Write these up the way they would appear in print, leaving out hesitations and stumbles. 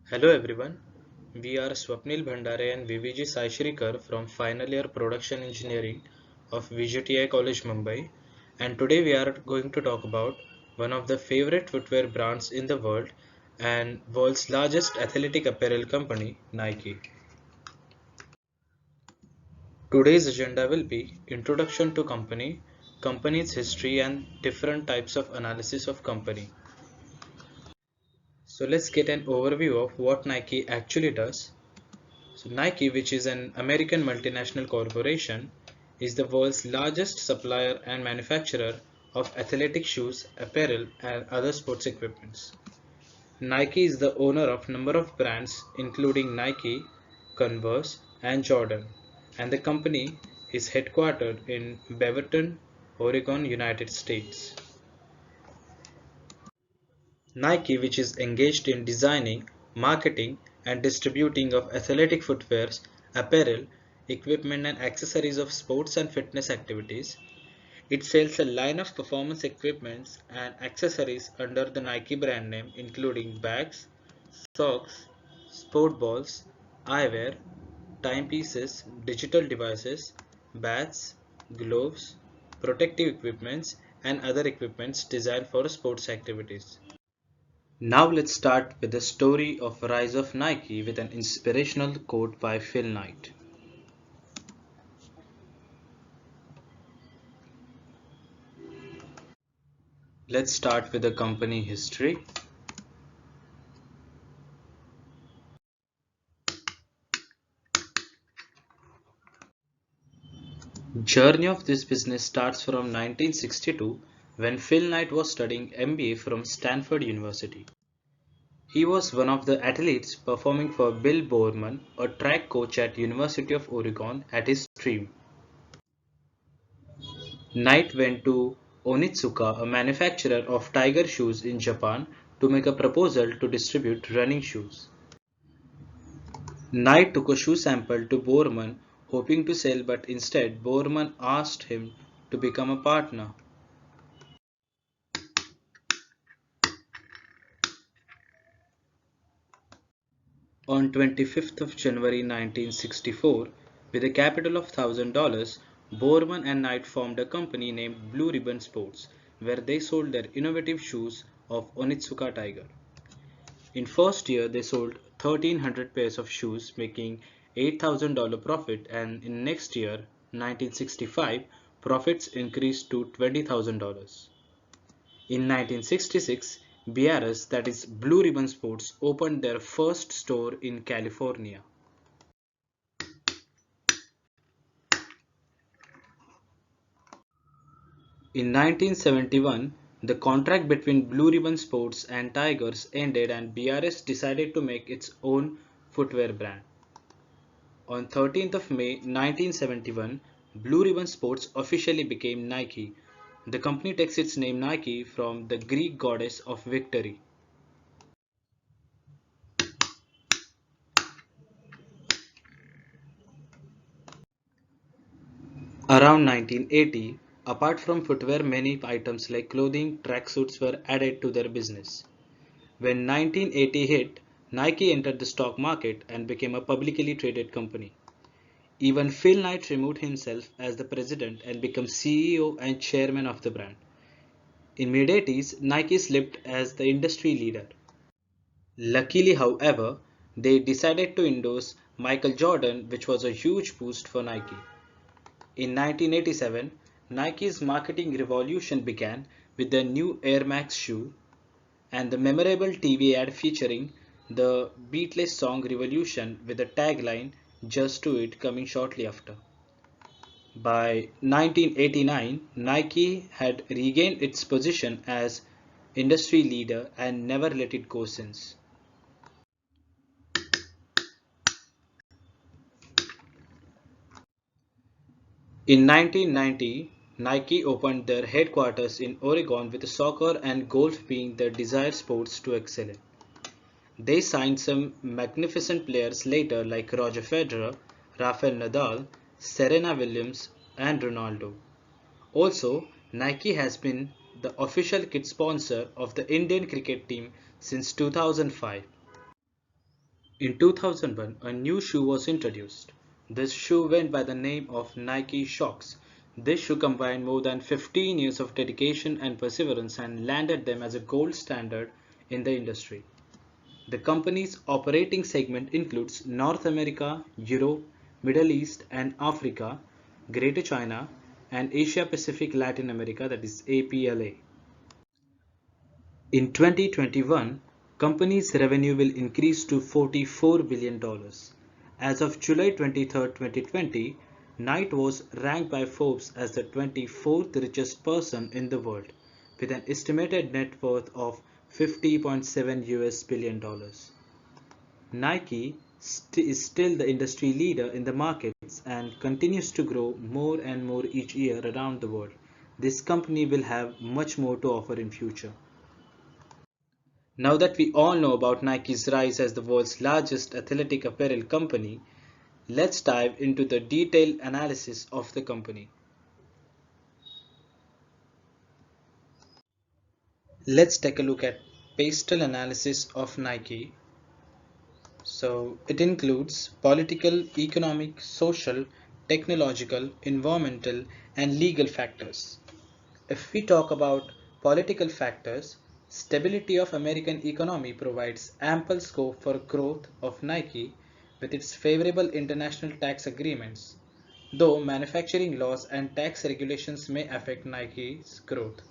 Hello everyone, we are Swapnil Bhandare and VVG Sai Shrikar from final year production engineering of VGTI College Mumbai, and today we are going to talk about one of the favorite footwear brands in the world and world's largest athletic apparel company, Nike. Today's agenda will be introduction to company, company's history and different types of analysis of company. So let's get an overview of what Nike actually does. So Nike, which is an American multinational corporation, is the world's largest supplier and manufacturer of athletic shoes, apparel, and other sports equipments. Nike is the owner of number of brands including Nike, Converse, and Jordan, and the company is headquartered in Beaverton, Oregon, United States. Nike, which is engaged in designing, marketing, and distributing of athletic footwear, apparel, equipment, and accessories of sports and fitness activities. It sells a line of performance equipments and accessories under the Nike brand name, including bags, socks, sport balls, eyewear, timepieces, digital devices, bats, gloves, protective equipments, and other equipments designed for sports activities. Now let's start with the story of rise of Nike with an inspirational quote by Phil Knight. Let's start with the company history. Journey of this business starts from 1962 when Phil Knight was studying MBA from Stanford University. He was one of the athletes performing for Bill Bowerman, a track coach at University of Oregon at his team. Knight went to Onitsuka, a manufacturer of tiger shoes in Japan, to make a proposal to distribute running shoes. Knight took a shoe sample to Bowerman, hoping to sell, but instead Bowerman asked him to become a partner. On 25th of January 1964, with a capital of $1,000, Bowerman and Knight formed a company named Blue Ribbon Sports, where they sold their innovative shoes of Onitsuka Tiger. In first year, they sold 1,300 pairs of shoes, making $8,000 profit, and in next year, 1965, profits increased to $20,000. In 1966, Biarritz, that is Blue Ribbon Sports, opened their first store in California. In 1971, the contract between Blue Ribbon Sports and Tigers ended and Biarritz decided to make its own footwear brand. On 13th of May 1971, Blue Ribbon Sports officially became Nike. The company takes its name Nike from the Greek goddess of victory. Around 1980, apart from footwear, many items like clothing, tracksuits were added to their business. When 1980 hit, Nike entered the stock market and became a publicly traded company. Even Phil Knight removed himself as the president and became CEO and chairman of the brand. In mid-80s, Nike slipped as the industry leader. Luckily, however, they decided to endorse Michael Jordan, which was a huge boost for Nike. In 1987, Nike's marketing revolution began with the new Air Max shoe and the memorable TV ad featuring the Beatles song Revolution with the tagline Just Do It coming shortly after. By 1989, Nike had regained its position as industry leader and never let it go since. In 1990, Nike opened their headquarters in Oregon with soccer and golf being their desired sports to excel in. They signed some magnificent players later like Roger Federer, Rafael Nadal, Serena Williams, and Ronaldo. Also, Nike has been the official kit sponsor of the Indian cricket team since 2005. In 2001, a new shoe was introduced. This shoe went by the name of Nike Shox. This shoe combined more than 15 years of dedication and perseverance and landed them as a gold standard in the industry. The company's operating segment includes North America, Europe, Middle East and Africa, Greater China, and Asia Pacific Latin America, that is APLA. In 2021, company's revenue will increase to $44 billion. As of July 23, 2020, Knight was ranked by Forbes as the 24th richest person in the world, with an estimated net worth of $50.7 billion. Nike is still the industry leader in the markets and continues to grow more and more each year around the world. This company will have much more to offer in future. Now that we all know about Nike's rise as the world's largest athletic apparel company, let's dive into the detailed analysis of the company. Let's take a look at pastel analysis of Nike. So it includes political, economic, social, technological, environmental, and legal factors. If we talk about political factors, stability of American economy provides ample scope for growth of Nike with its favorable international tax agreements, though manufacturing laws and tax regulations may affect Nike's growth.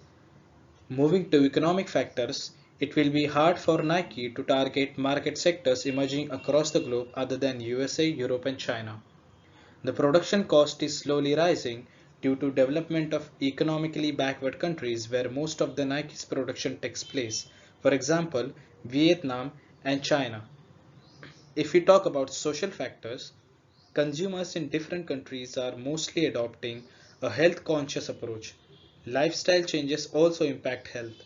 Moving to economic factors, it will be hard for Nike to target market sectors emerging across the globe other than USA, Europe and China. The production cost is slowly rising due to development of economically backward countries where most of the Nike's production takes place, for example, Vietnam and China. If we talk about social factors, consumers in different countries are mostly adopting a health conscious approach. Lifestyle changes also impact health.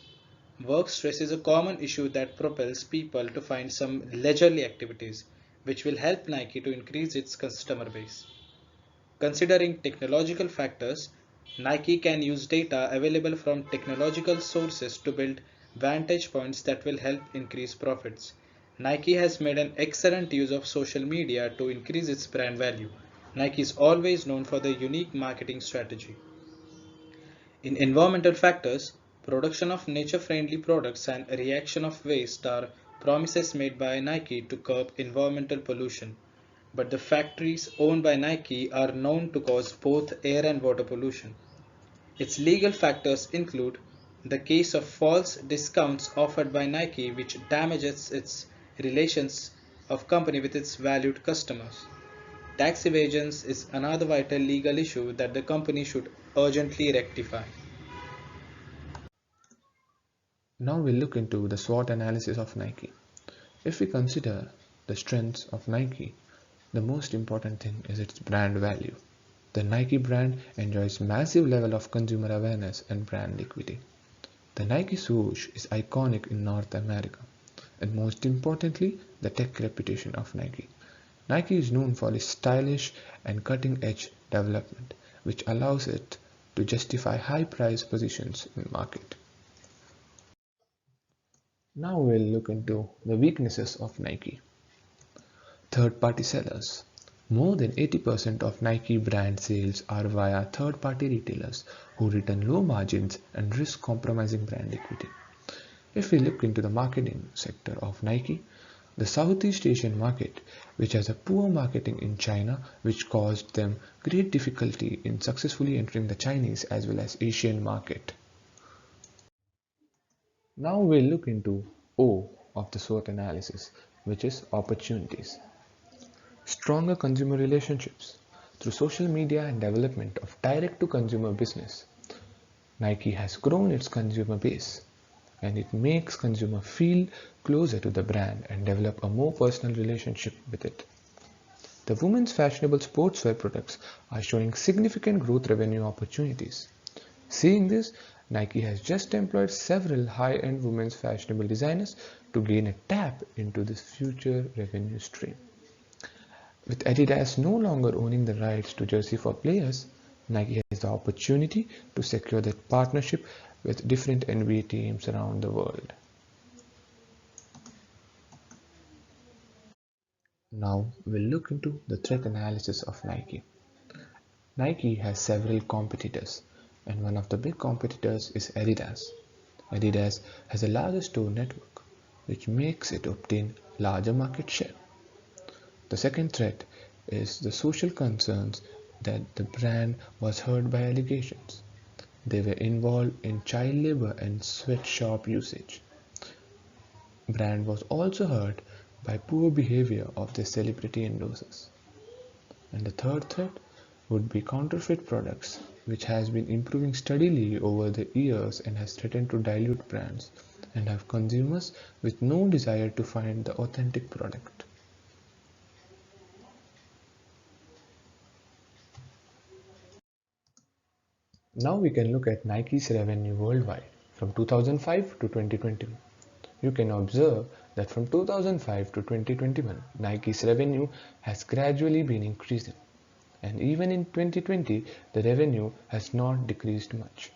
Work stress is a common issue that propels people to find some leisurely activities, which will help Nike to increase its customer base. Considering technological factors, Nike can use data available from technological sources to build vantage points that will help increase profits. Nike has made an excellent use of social media to increase its brand value. Nike is always known for their unique marketing strategy. In environmental factors, production of nature-friendly products and reaction of waste are promises made by Nike to curb environmental pollution. But the factories owned by Nike are known to cause both air and water pollution. Its legal factors include the case of false discounts offered by Nike which damages its relations of company with its valued customers. Tax evasion is another vital legal issue that the company should urgently rectify. Now we'll look into the SWOT analysis of Nike. If we consider the strengths of Nike, the most important thing is its brand value. The Nike brand enjoys massive level of consumer awareness and brand equity. The Nike swoosh is iconic in North America, and most importantly, the tech reputation of Nike. Nike is known for its stylish and cutting-edge development, which allows it to justify high price positions in the market. Now we'll look into the weaknesses of Nike. Third-party sellers. More than 80% of Nike brand sales are via third-party retailers who return low margins and risk compromising brand equity. If we look into the marketing sector of Nike, the Southeast Asian market, which has a poor marketing in China, which caused them great difficulty in successfully entering the Chinese as well as Asian market. Now we'll look into O of the SWOT analysis, which is opportunities. Stronger consumer relationships. Through social media and development of direct-to-consumer business, Nike has grown its consumer base, and it makes consumer feel closer to the brand and develop a more personal relationship with it. The women's fashionable sportswear products are showing significant growth revenue opportunities. Seeing this, Nike has just employed several high-end women's fashionable designers to gain a tap into this future revenue stream. With Adidas no longer owning the rights to jersey for players, Nike has the opportunity to secure that partnership with different NBA teams around the world. Now we'll look into the threat analysis of Nike. Nike has several competitors, and one of the big competitors is Adidas. Adidas has a larger store network, which makes it obtain larger market share. The second threat is the social concerns that the brand was hurt by allegations. They were involved in child labor and sweatshop usage. Brand was also hurt by poor behavior of their celebrity endorsers. And the third threat would be counterfeit products, which has been improving steadily over the years and has threatened to dilute brands and have consumers with no desire to find the authentic product. Now we can look at Nike's revenue worldwide from 2005 to 2021. You can observe that from 2005 to 2021, Nike's revenue has gradually been increasing, and even in 2020, the revenue has not decreased much.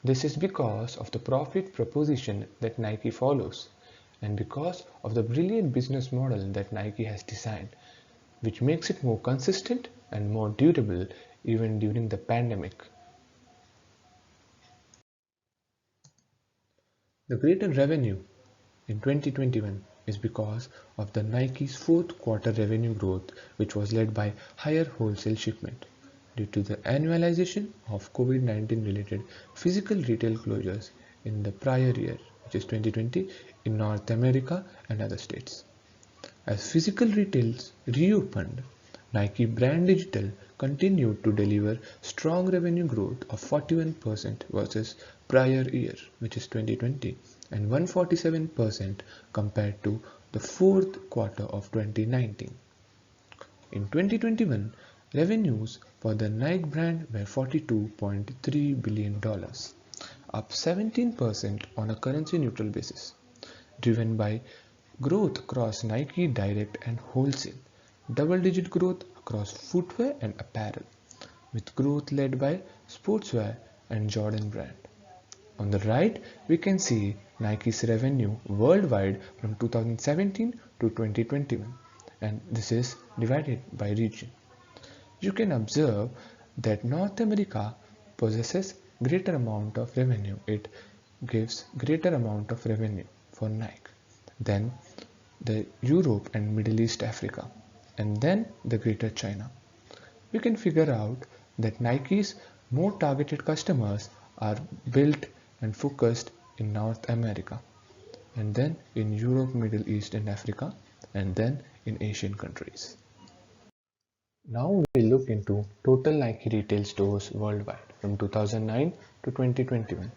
This is because of the profit proposition that Nike follows, and because of the brilliant business model that Nike has designed, which makes it more consistent and more durable even during the pandemic. The greater revenue in 2021 is because of the Nike's fourth quarter revenue growth, which was led by higher wholesale shipment due to the annualization of COVID-19 related physical retail closures in the prior year, which is 2020, in North America and other states. As physical retails reopened, Nike Brand Digital continued to deliver strong revenue growth of 41% versus prior year, which is 2020, and 147% compared to the fourth quarter of 2019. In 2021, revenues for the Nike brand were $42.3 billion, up 17% on a currency neutral basis, driven by growth across Nike Direct and Wholesale, double-digit growth across footwear and apparel, with growth led by sportswear and Jordan brand. On the right, we can see Nike's revenue worldwide from 2017 to 2021, and this is divided by region. You can observe that North America possesses greater amount of revenue. It gives greater amount of revenue for Nike than the Europe and Middle East Africa, and then the Greater China. We can figure out that Nike's more targeted customers are built and focused in North America, and then in Europe, Middle East and Africa, and then in Asian countries. Now we look into total Nike retail stores worldwide from 2009 to 2021.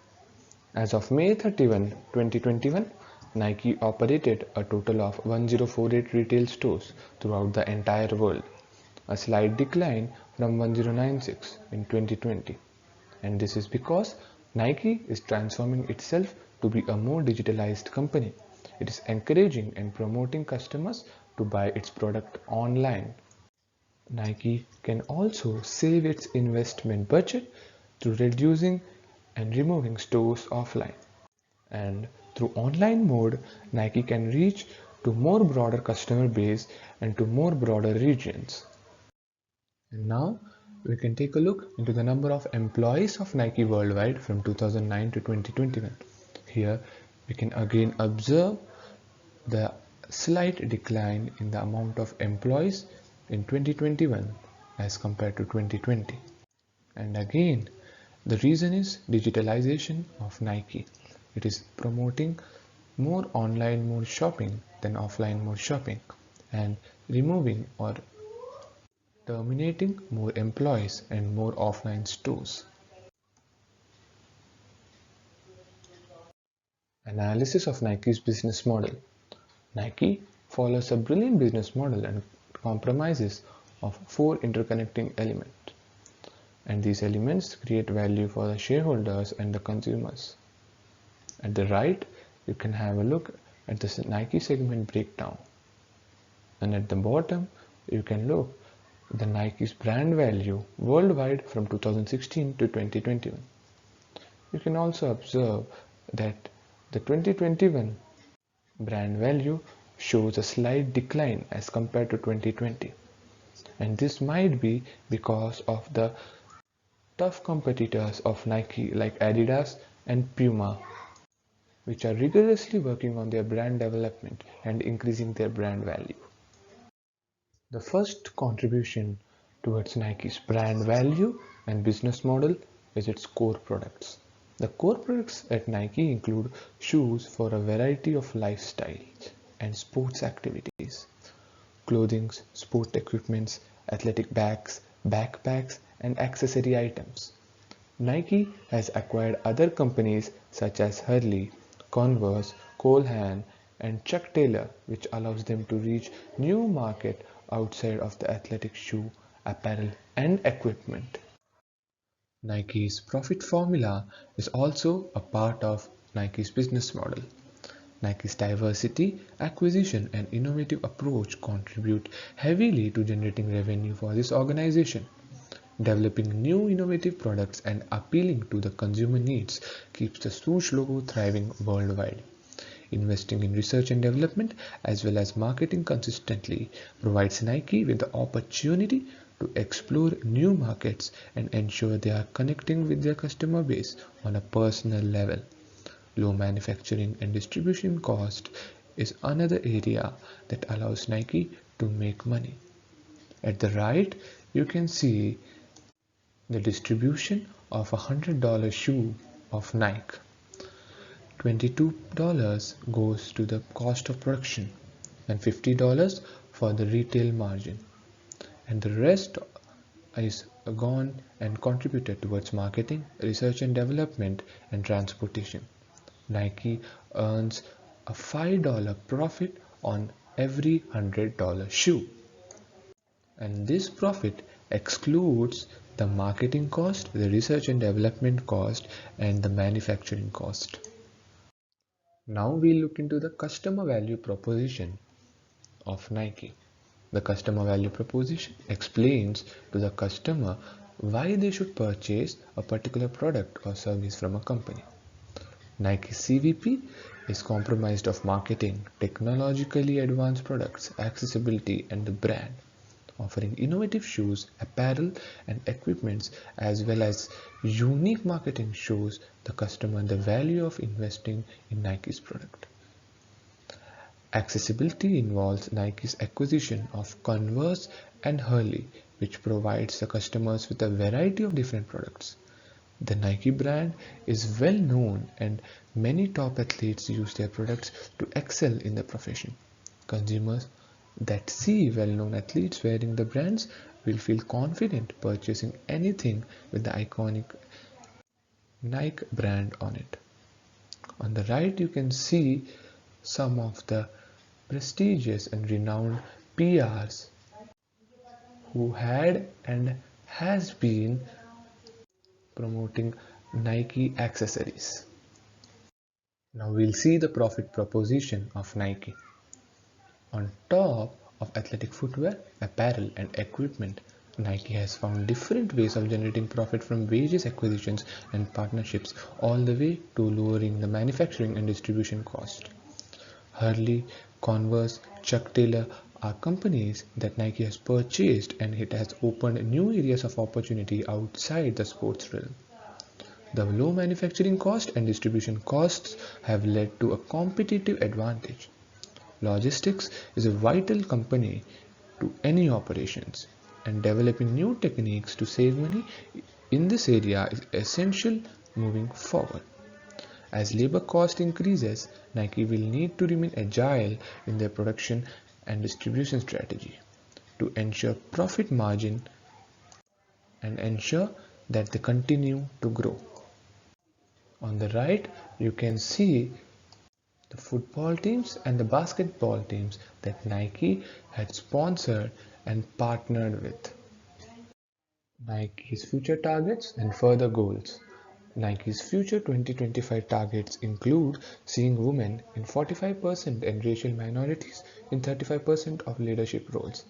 As of May 31, 2021, Nike operated a total of 1048 retail stores throughout the entire world, a slight decline from 1096 in 2020. And this is because Nike is transforming itself to be a more digitalized company. It is encouraging and promoting customers to buy its product online. Nike can also save its investment budget through reducing and removing stores offline. And through online mode, Nike can reach to more broader customer base and to more broader regions. And now we can take a look into the number of employees of Nike worldwide from 2009 to 2021. Here we can again observe the slight decline in the amount of employees in 2021 as compared to 2020. And again, the reason is digitalization of Nike. It is promoting more online mode shopping than offline mode shopping, and removing or terminating more employees and more offline stores. Analysis of Nike's business model. Nike follows a brilliant business model and compromises of four interconnecting elements, and these elements create value for the shareholders and the consumers. At the right, you can have a look at the Nike segment breakdown, and at the bottom you can look at the Nike's brand value worldwide from 2016 to 2021. You can also observe that the 2021 brand value shows a slight decline as compared to 2020, and this might be because of the tough competitors of Nike like Adidas and Puma, which are rigorously working on their brand development and increasing their brand value. The first contribution towards Nike's brand value and business model is its core products. The core products at Nike include shoes for a variety of lifestyles and sports activities, clothing, sport equipments, athletic bags, backpacks, and accessory items. Nike has acquired other companies such as Hurley, Converse, Cole Haan, and Chuck Taylor, which allows them to reach new market outside of the athletic shoe, apparel, and equipment. Nike's profit formula is also a part of Nike's business model. Nike's diversity, acquisition, and innovative approach contribute heavily to generating revenue for this organization. Developing new innovative products and appealing to the consumer needs keeps the swoosh logo thriving worldwide. Investing in research and development as well as marketing consistently provides Nike with the opportunity to explore new markets and ensure they are connecting with their customer base on a personal level. Low manufacturing and distribution cost is another area that allows Nike to make money. At the right, you can see the distribution of a $100 shoe of Nike. $22 goes to the cost of production and $50 for the retail margin, and the rest is gone and contributed towards marketing, research and development, and transportation. Nike earns a $5 profit on every $100 shoe, and this profit excludes the marketing cost, the research and development cost, and the manufacturing cost. Now we look into the customer value proposition of Nike. The customer value proposition explains to the customer why they should purchase a particular product or service from a company. Nike's CVP is comprised of marketing, technologically advanced products, accessibility, and the brand, offering innovative shoes, apparel, and equipments, as well as unique marketing shows the customer the value of investing in Nike's product. Accessibility involves Nike's acquisition of Converse and Hurley, which provides the customers with a variety of different products. The Nike brand is well known and many top athletes use their products to excel in their profession. Consumers that see well-known athletes wearing the brands will feel confident purchasing anything with the iconic Nike brand on it. On the right, you can see some of the prestigious and renowned PRs who had and has been promoting Nike accessories. Now we'll see the profit proposition of Nike. On top of athletic footwear, apparel, and equipment, Nike has found different ways of generating profit from various acquisitions and partnerships all the way to lowering the manufacturing and distribution cost. Hurley, Converse, Chuck Taylor are companies that Nike has purchased, and it has opened new areas of opportunity outside the sports realm. The low manufacturing cost and distribution costs have led to a competitive advantage. Logistics is a vital component to any operations, and developing new techniques to save money in this area is essential moving forward. As labor cost increases, Nike will need to remain agile in their production and distribution strategy to ensure profit margin and ensure that they continue to grow. On the right, you can see the football teams and the basketball teams that Nike had sponsored and partnered with. Nike's future targets and further goals. Nike's future 2025 targets include seeing women in 45% and racial minorities in 35% of leadership roles,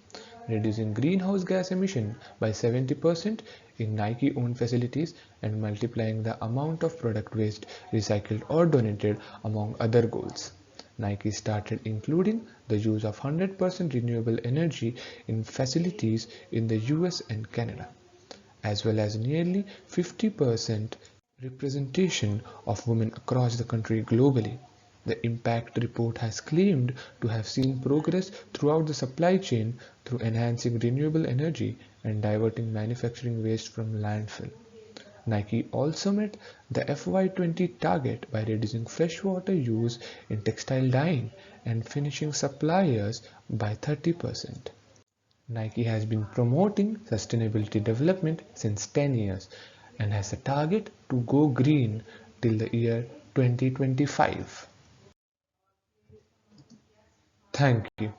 reducing greenhouse gas emission by 70% in Nike-owned facilities, and multiplying the amount of product waste recycled or donated, among other goals. Nike started including the use of 100% renewable energy in facilities in the US and Canada, as well as nearly 50% representation of women across the country globally. The impact report has claimed to have seen progress throughout the supply chain through enhancing renewable energy and diverting manufacturing waste from landfill. Nike also met the FY20 target by reducing freshwater use in textile dyeing and finishing suppliers by 30%. Nike has been promoting sustainability development since 10 years and has a target to go green till the year 2025. Thank you.